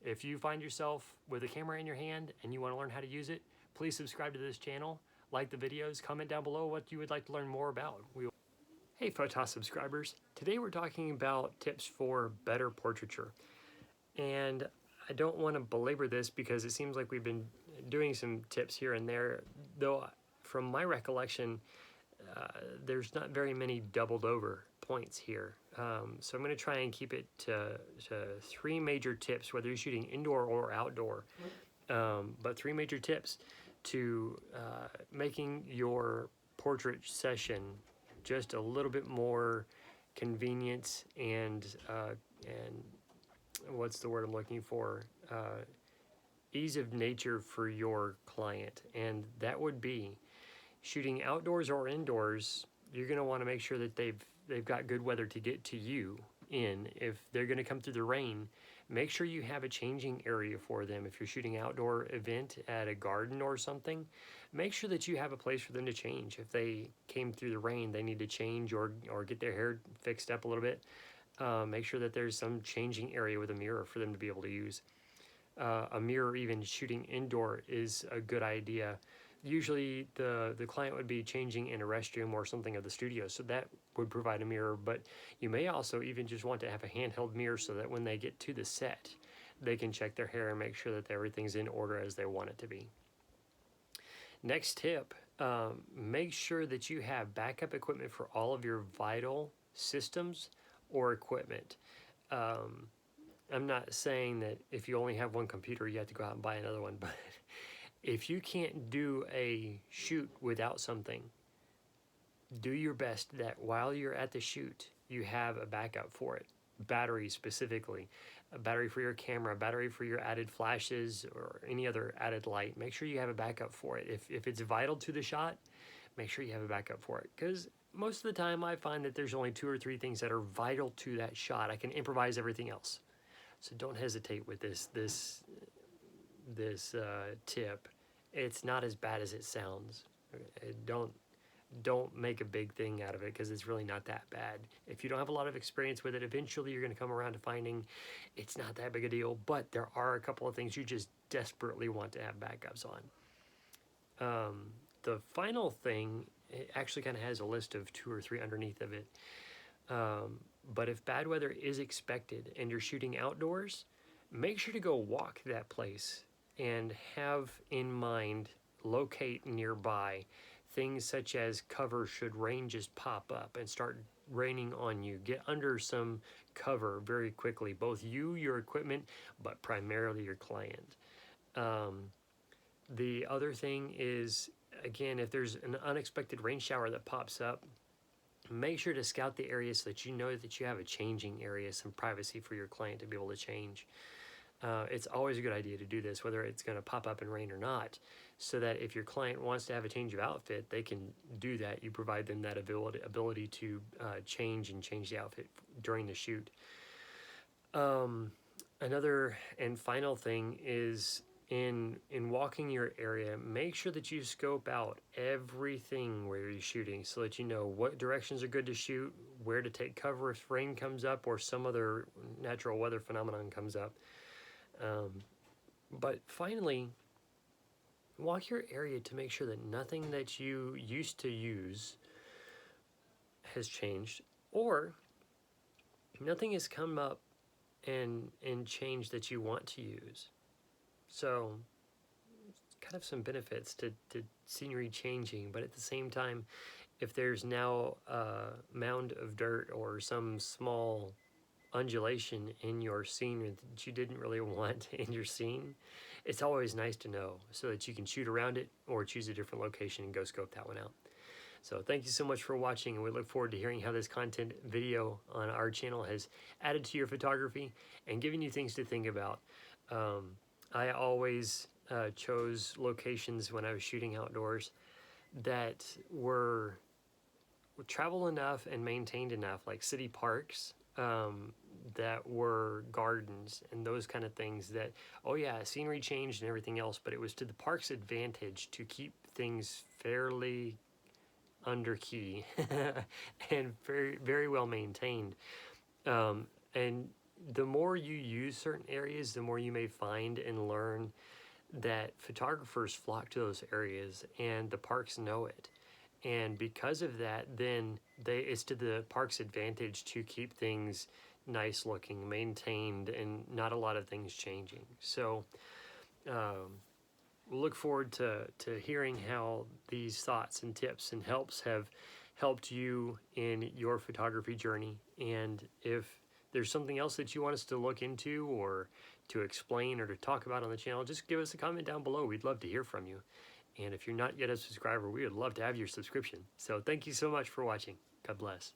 if you find yourself with a camera in your hand and you want to learn how to use it, please subscribe to this channel, like the videos, comment down below what you would like to learn more about. Hey Photos subscribers, today we're talking about tips for better portraiture. And I don't want to belabor this because it seems like we've been doing some tips here and there, though from my recollection, there's not very many doubled over points here. So I'm going to try and keep it to 3 major tips, whether you're shooting indoor or outdoor. But 3 major tips to making your portrait session just a little bit more convenient and what's the word I'm looking for? Ease of nature for your client. And that would be shooting outdoors or indoors. You're going to want to make sure that they've got good weather to get to you in. If they're going to come through the rain, make sure you have a changing area for them. If you're shooting outdoor event at a garden or something, make sure that you have a place for them to change. If they came through the rain, they need to change or get their hair fixed up a little bit. Make sure that there's some changing area with a mirror for them to be able to use. A mirror, even shooting indoor, is a good idea. Usually the client would be changing in a restroom or something of the studio, so that would provide a mirror. But you may also even just want to have a handheld mirror so that when they get to the set, they can check their hair and make sure that everything's in order as they want it to be. Next tip, make sure that you have backup equipment for all of your vital systems or equipment. I'm not saying that if you only have one computer, you have to go out and buy another one, but if you can't do a shoot without something, do your best that while you're at the shoot, you have a backup for it. Battery specifically, a battery for your camera, a battery for your added flashes or any other added light. Make sure you have a backup for it. If it's vital to the shot, make sure you have a backup for it. Because most of the time I find that there's only 2 or 3 things that are vital to that shot. I can improvise everything else. So don't hesitate with this tip. It's not as bad as it sounds. Don't make a big thing out of it because it's really not that bad. If you don't have a lot of experience with it, eventually you're going to come around to finding it's not that big a deal, but there are a couple of things you just desperately want to have backups on. The final thing, it actually kind of has a list of 2 or 3 underneath of it. But if bad weather is expected and you're shooting outdoors, make sure to go walk that place and have in mind, locate nearby things such as cover should rain just pop up and start raining on you. Get under some cover very quickly, both you, your equipment, but primarily your client. The other thing is, again, if there's an unexpected rain shower that pops up, make sure to scout the area so that you know that you have a changing area, some privacy for your client to be able to change. It's always a good idea to do this, whether it's going to pop up in rain or not, so that if your client wants to have a change of outfit, they can do that. You provide them that ability to change the outfit during the shoot. Another and final thing is in walking your area, make sure that you scope out everything where you're shooting so that you know what directions are good to shoot, where to take cover if rain comes up or some other natural weather phenomenon comes up. But finally, walk your area to make sure that nothing that you used to use has changed, or nothing has come up and changed that you want to use. So kind of some benefits to scenery changing, but at the same time, if there's now a mound of dirt or some small undulation in your scene that you didn't really want in your scene, it's always nice to know so that you can shoot around it or choose a different location and go scope that one out. So thank you so much for watching, and we look forward to hearing how this content video on our channel has added to your photography and giving you things to think about. I always chose locations when I was shooting outdoors that were travel enough and maintained enough, like city parks, that were gardens and those kind of things that, oh yeah, scenery changed and everything else, but it was to the park's advantage to keep things fairly under key and very, very well maintained. And the more you use certain areas, the more you may find and learn that photographers flock to those areas and the parks know it. And because of that, then it's to the park's advantage to keep things nice looking, maintained, and not a lot of things changing. So we'll look forward to hearing how these thoughts and tips and helps have helped you in your photography journey. And if there's something else that you want us to look into or to explain or to talk about on the channel, just give us a comment down below. We'd love to hear from you. And if you're not yet a subscriber, we would love to have your subscription. So thank you so much for watching. God bless.